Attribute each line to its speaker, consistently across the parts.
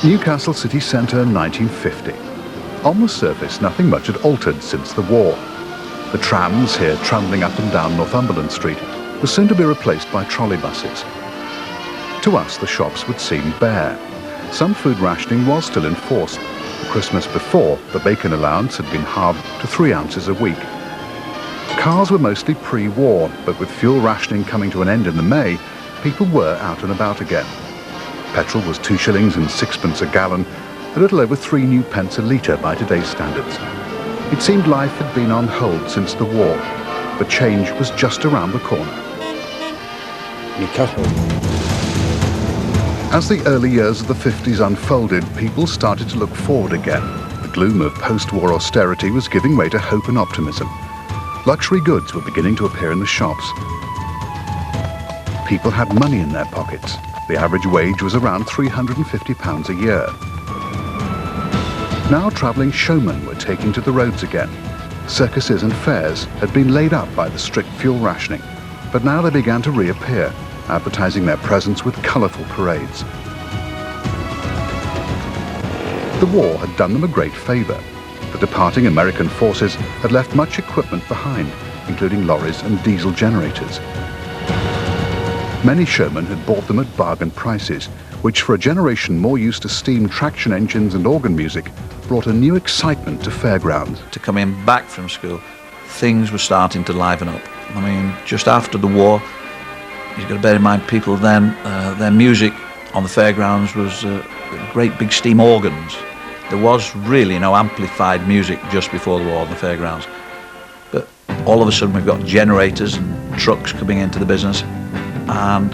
Speaker 1: Newcastle city centre, 1950. On the surface, nothing much had altered since the war. The trams here trundling up and down Northumberland Street were soon to be replaced by trolley buses. To us, the shops would seem bare. Some food rationing was still in force. The Christmas before, the bacon allowance had been halved to 3 ounces a week. Cars were mostly pre-war, but with fuel rationing coming to an end in the May, people were out and about again. Petrol was 2 shillings and 6pence a gallon, a little over 3 new pence a litre by today's standards. It seemed life had been on hold since the war, but change was just around the corner.
Speaker 2: Newcastle.
Speaker 1: As the early years of the 50s unfolded, people started to look forward again. The gloom of post-war austerity was giving way to hope and optimism. Luxury goods were beginning to appear in the shops. People had money in their pockets. The average wage was around £350 a year. Now travelling showmen were taking to the roads again. Circuses and fairs had been laid up by the strict fuel rationing, but now they began to reappear, advertising their presence with colourful parades. The war had done them a great favour. The departing American forces had left much equipment behind, including lorries and diesel generators. Many showmen had bought them at bargain prices, which for a generation more used to steam traction engines and organ music, brought a new excitement to fairgrounds.
Speaker 3: To come in back from school, things were starting to liven up. I mean, just after the war, you've got to bear in mind people then, their music on the fairgrounds was great big steam organs. There was really no amplified music just before the war on the fairgrounds. But all of a sudden we've got generators and trucks coming into the business. And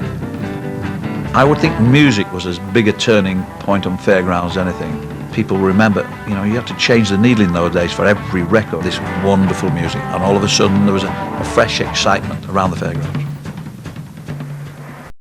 Speaker 3: I would think music was as big a turning point on fairgrounds as anything. People remember, you had to change the needle in those days for every record, this wonderful music. And all of a sudden there was a fresh excitement around the fairgrounds.